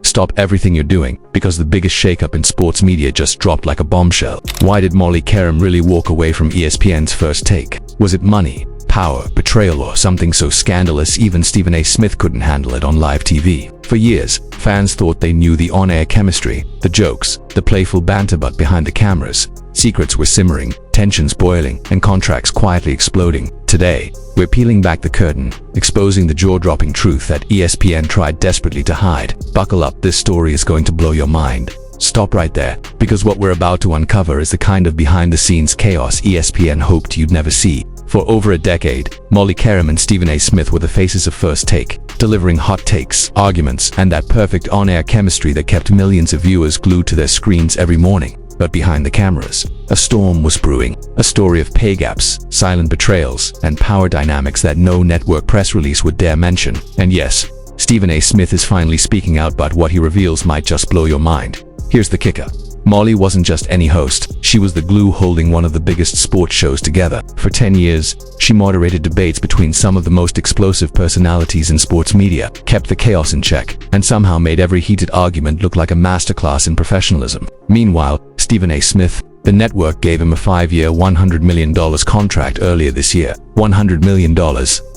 Stop everything you're doing, because the biggest shakeup in sports media just dropped like a bombshell. Why did Molly Qerim really walk away from ESPN's First Take? Was it money, power, betrayal, or something so scandalous even Stephen A. Smith couldn't handle it on live TV? For years, fans thought they knew the on-air chemistry, the jokes, the playful banter, but behind the cameras, secrets were simmering, tensions boiling, and contracts quietly exploding. Today, we're peeling back the curtain, exposing the jaw-dropping truth that ESPN tried desperately to hide. Buckle up, this story is going to blow your mind. Stop right there, because what we're about to uncover is the kind of behind-the-scenes chaos ESPN hoped you'd never see. For over a decade, Molly Qerim and Stephen A. Smith were the faces of First Take, delivering hot takes, arguments, and that perfect on-air chemistry that kept millions of viewers glued to their screens every morning. But behind the cameras, a storm was brewing, a story of pay gaps, silent betrayals, and power dynamics that no network press release would dare mention. And yes, Stephen A. Smith is finally speaking out, but what he reveals might just blow your mind. Here's the kicker. Molly wasn't just any host, she was the glue holding one of the biggest sports shows together. For 10 years, she moderated debates between some of the most explosive personalities in sports media, kept the chaos in check, and somehow made every heated argument look like a masterclass in professionalism. Meanwhile, Stephen A. Smith, the network gave him a 5-year, $100 million contract earlier this year. $100 million.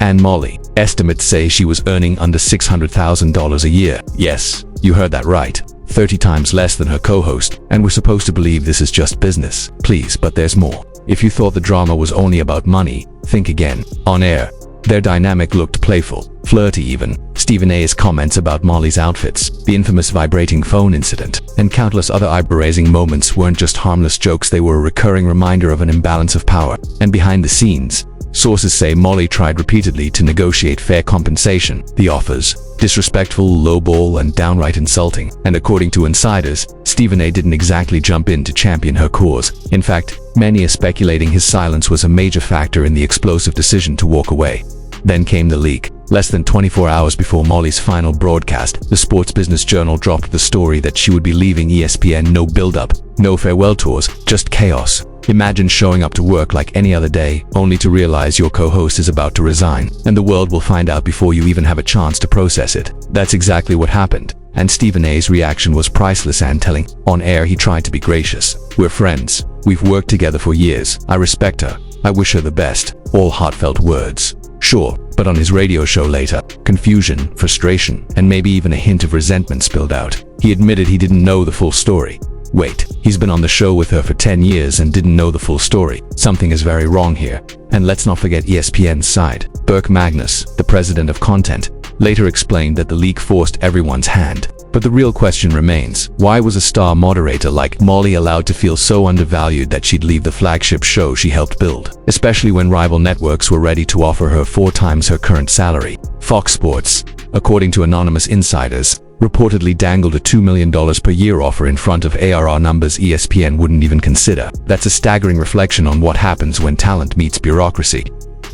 And Molly, estimates say she was earning under $600,000 a year. Yes, you heard that right. 30 times less than her co-host, and we're supposed to believe this is just business. Please, but there's more. If you thought the drama was only about money, think again. On air, their dynamic looked playful, flirty even. Stephen A.'s comments about Molly's outfits, the infamous vibrating phone incident, and countless other eyebrow-raising moments weren't just harmless jokes, they were a recurring reminder of an imbalance of power. And behind the scenes, sources say Molly tried repeatedly to negotiate fair compensation. The offers, disrespectful, lowball, and downright insulting. And according to insiders, Stephen A. didn't exactly jump in to champion her cause. In fact, many are speculating his silence was a major factor in the explosive decision to walk away. Then came the leak. Less than 24 hours before Molly's final broadcast, the Sports Business Journal dropped the story that she would be leaving ESPN. No build-up, no farewell tours, just chaos. Imagine showing up to work like any other day, only to realize your co-host is about to resign, and the world will find out before you even have a chance to process it. That's exactly what happened, and Stephen A.'s reaction was priceless and telling. On air, he tried to be gracious. "We're friends. We've worked together for years. I respect her. I wish her the best." All heartfelt words. Sure, but on his radio show later, confusion, frustration, and maybe even a hint of resentment spilled out. He admitted he didn't know the full story. Wait, he's been on the show with her for 10 years and didn't know the full story. Something is very wrong here. And let's not forget ESPN's side. Burke Magnus, the president of content, later explained that the leak forced everyone's hand. But the real question remains, why was a star moderator like Molly allowed to feel so undervalued that she'd leave the flagship show she helped build, especially when rival networks were ready to offer her 4 times her current salary? Fox Sports, according to anonymous insiders, reportedly dangled a $2 million per year offer in front of ARR numbers ESPN wouldn't even consider. That's a staggering reflection on what happens when talent meets bureaucracy,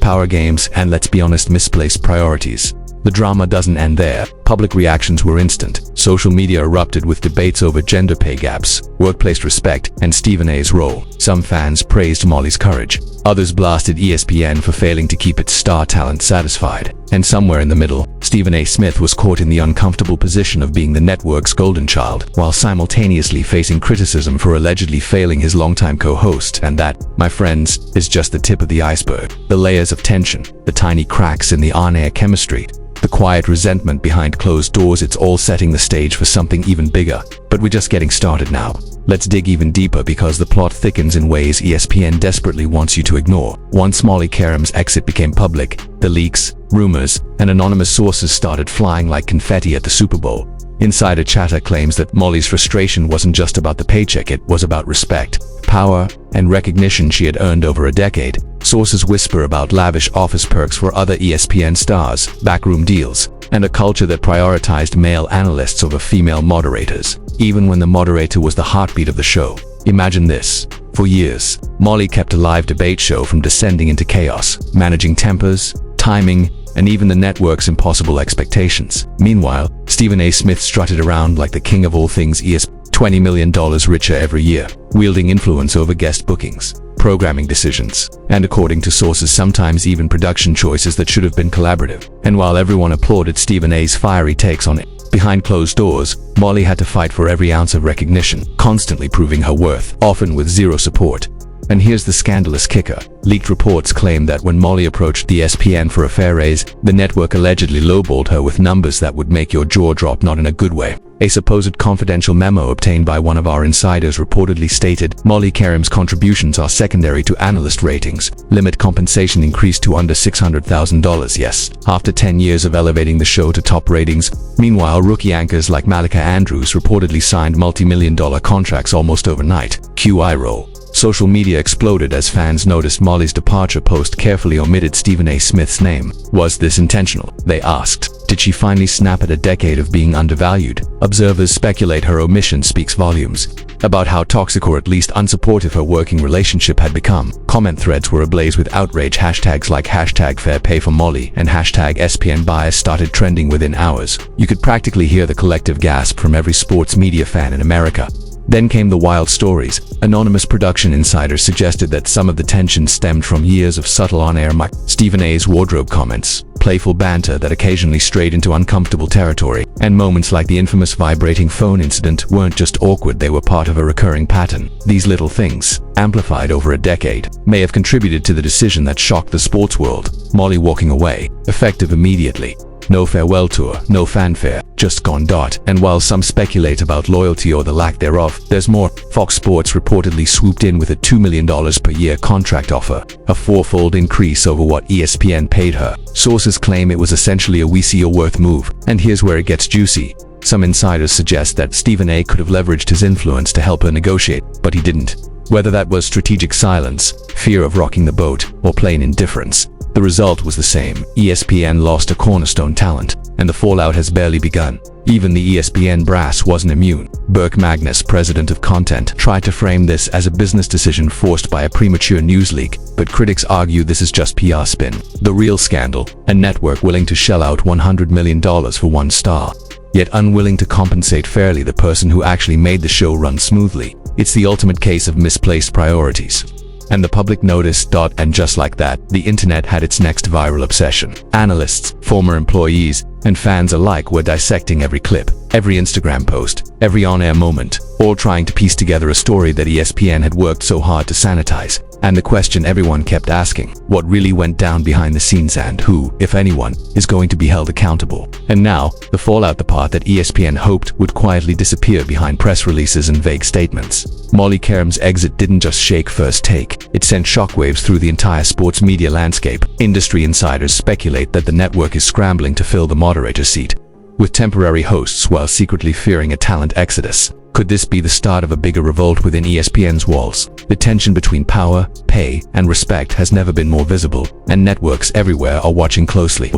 power games, and, let's be honest, misplaced priorities. The drama doesn't end there. Public reactions were instant. Social media erupted with debates over gender pay gaps, workplace respect, and Stephen A.'s role. Some fans praised Molly's courage. Others blasted ESPN for failing to keep its star talent satisfied. And somewhere in the middle, Stephen A. Smith was caught in the uncomfortable position of being the network's golden child, while simultaneously facing criticism for allegedly failing his longtime co-host. And that, my friends, is just the tip of the iceberg. The layers of tension, the tiny cracks in the on-air chemistry, the quiet resentment behind closed doors, it's all setting the stage for something even bigger. But we're just getting started now. Let's dig even deeper, because the plot thickens in ways ESPN desperately wants you to ignore. Once Molly Qerim's exit became public, the leaks, rumors, and anonymous sources started flying like confetti at the Super Bowl. Insider chatter claims that Molly's frustration wasn't just about the paycheck, it was about respect, power, and recognition she had earned over a decade. Sources whisper about lavish office perks for other ESPN stars, backroom deals, and a culture that prioritized male analysts over female moderators, even when the moderator was the heartbeat of the show. Imagine this. For years, Molly kept a live debate show from descending into chaos, managing tempers, timing, and even the network's impossible expectations. Meanwhile, Stephen A. Smith strutted around like the king of all things ESPN, $20 million richer every year, wielding influence over guest bookings, programming decisions, and according to sources, sometimes even production choices that should have been collaborative. And while everyone applauded Stephen A.'s fiery takes on Behind closed doors, Molly had to fight for every ounce of recognition, constantly proving her worth, often with zero support. And here's the scandalous kicker. Leaked reports claim that when Molly approached the ESPN for a fair raise, the network allegedly lowballed her with numbers that would make your jaw drop, not in a good way. A supposed confidential memo obtained by one of our insiders reportedly stated, Molly Qerim's contributions are secondary to analyst ratings. Limit compensation increased to under $600,000, yes, after 10 years of elevating the show to top ratings. Meanwhile, rookie anchors like Malika Andrews reportedly signed multi-million-dollar contracts almost overnight. QI roll. Social media exploded as fans noticed Molly's departure post carefully omitted Stephen A. Smith's name. Was this intentional? They asked. Did she finally snap at a decade of being undervalued? Observers speculate her omission speaks volumes about how toxic or at least unsupportive her working relationship had become. Comment threads were ablaze with outrage. Hashtags like #FairPayForMolly and #ESPN bias started trending within hours. You could practically hear the collective gasp from every sports media fan in America. Then came the wild stories. Anonymous production insiders suggested that some of the tension stemmed from years of subtle on-air Stephen A.'s wardrobe comments, playful banter that occasionally strayed into uncomfortable territory, and moments like the infamous vibrating phone incident weren't just awkward, they were part of a recurring pattern. These little things, amplified over a decade, may have contributed to the decision that shocked the sports world. Molly walking away, effective immediately. No farewell tour, no fanfare, just gone. And while some speculate about loyalty or the lack thereof, there's more. Fox Sports reportedly swooped in with a $2 million per year contract offer, a fourfold increase over what ESPN paid her. Sources claim it was essentially a we see your worth move. And here's where it gets juicy. Some insiders suggest that Stephen A. could have leveraged his influence to help her negotiate, but he didn't. Whether that was strategic silence, fear of rocking the boat, or plain indifference, the result was the same. ESPN lost a cornerstone talent, and the fallout has barely begun. Even the ESPN brass wasn't immune. Burke Magnus, president of content, tried to frame this as a business decision forced by a premature news leak, but critics argue this is just PR spin. The real scandal, a network willing to shell out $100 million for one star, yet unwilling to compensate fairly the person who actually made the show run smoothly. It's the ultimate case of misplaced priorities. And the public noticed. And just like that, the internet had its next viral obsession. Analysts, former employees, and fans alike were dissecting every clip, every Instagram post, every on-air moment, all trying to piece together a story that ESPN had worked so hard to sanitize. And the question everyone kept asking, what really went down behind the scenes and who, if anyone, is going to be held accountable? And now, the fallout, the part that ESPN hoped would quietly disappear behind press releases and vague statements. Molly Qerim's exit didn't just shake First Take, it sent shockwaves through the entire sports media landscape. Industry insiders speculate that the network is scrambling to fill the moderator seat with temporary hosts while secretly fearing a talent exodus. Could this be the start of a bigger revolt within ESPN's walls? The tension between power, pay, and respect has never been more visible, and networks everywhere are watching closely. The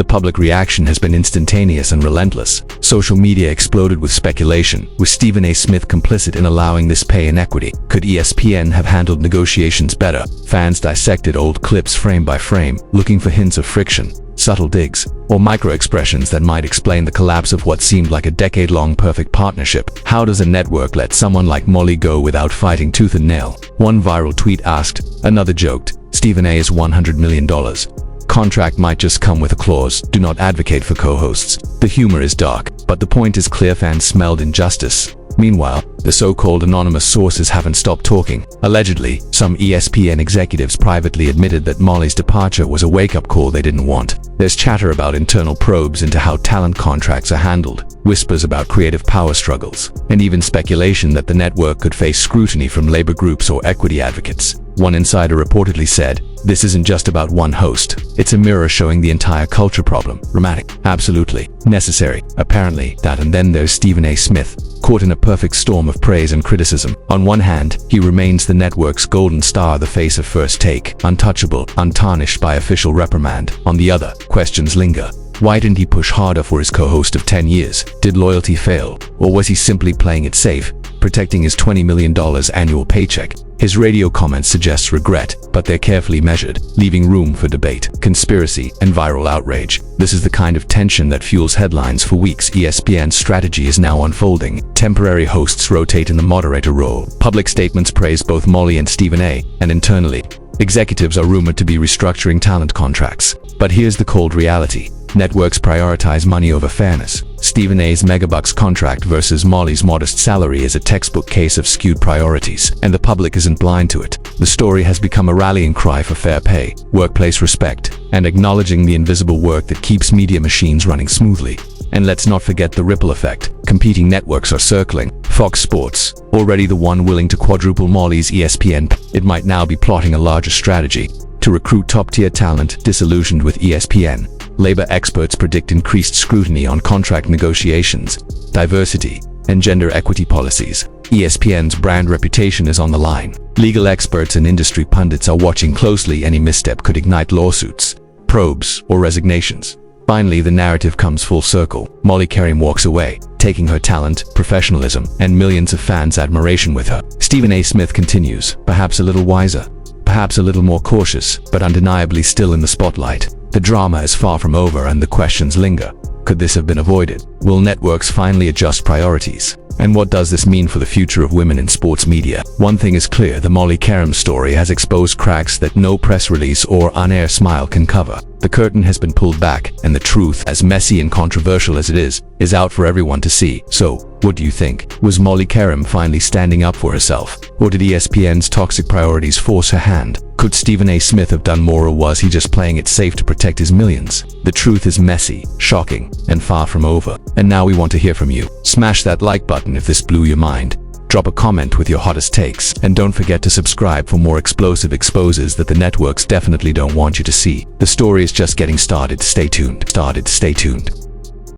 public reaction has been instantaneous and relentless. Social media exploded with speculation, with Stephen A. Smith complicit in allowing this pay inequity. Could ESPN have handled negotiations better? Fans dissected old clips frame by frame, looking for hints of friction, subtle digs, or micro-expressions that might explain the collapse of what seemed like a decade-long perfect partnership. How does a network let someone like Molly go without fighting tooth and nail? One viral tweet asked, another joked, Stephen A.'s $100 million contract might just come with a clause, do not advocate for co-hosts. The humor is dark, but the point is clear. Fans smelled injustice. Meanwhile, the so-called anonymous sources haven't stopped talking. Allegedly, some ESPN executives privately admitted that Molly's departure was a wake-up call they didn't want. There's chatter about internal probes into how talent contracts are handled, whispers about creative power struggles, and even speculation that the network could face scrutiny from labor groups or equity advocates. One insider reportedly said, "This isn't just about one host. It's a mirror showing the entire culture problem. Dramatic. Absolutely. Necessary. Apparently, that." And then there's Stephen A. Smith, caught in a perfect storm of praise and criticism. On one hand, he remains the network's golden star, the face of First Take, untouchable, untarnished by official reprimand. On the other, questions linger. Why didn't he push harder for his co-host of 10 years? Did loyalty fail? Or was he simply playing it safe, protecting his $20 million annual paycheck? His radio comments suggest regret, but they're carefully measured, leaving room for debate, conspiracy, and viral outrage. This is the kind of tension that fuels headlines for weeks. ESPN's strategy is now unfolding. Temporary hosts rotate in the moderator role. Public statements praise both Molly and Stephen A., and internally, executives are rumored to be restructuring talent contracts. But But here's the cold reality. Networks prioritize money over fairness. Stephen A's megabucks contract versus Molly's modest salary is a textbook case of skewed priorities, and the public isn't blind to it. The story has become a rallying cry for fair pay, workplace respect, and acknowledging the invisible work that keeps media machines running smoothly. And let's not forget the ripple effect. Competing networks are circling. Fox Sports, already the one willing to quadruple Molly's ESPN, it might now be plotting a larger strategy to recruit top-tier talent. Disillusioned with ESPN, labor experts predict increased scrutiny on contract negotiations, diversity, and gender equity policies. ESPN's brand reputation is on the line. Legal experts and industry pundits are watching closely. Any misstep could ignite lawsuits, probes, or resignations. Finally, the narrative comes full circle. Molly Qerim walks away, taking her talent, professionalism, and millions of fans' admiration with her. Stephen A. Smith continues, perhaps a little wiser, perhaps a little more cautious, but undeniably still in the spotlight. The drama is far from over and the questions linger. Could this have been avoided? Will networks finally adjust priorities? And what does this mean for the future of women in sports media? One thing is clear, the Molly Qerim story has exposed cracks that no press release or on-air smile can cover. The curtain has been pulled back, and the truth, as messy and controversial as it is out for everyone to see. So, what do you think? Was Molly Qerim finally standing up for herself? Or did ESPN's toxic priorities force her hand? Could Stephen A. Smith have done more, or was he just playing it safe to protect his millions? The truth is messy, shocking, and far from over. And now we want to hear from you. Smash that like button if this blew your mind. Drop a comment with your hottest takes, and don't forget to subscribe for more explosive exposes that the networks definitely don't want you to see. The story is just getting started. Stay tuned.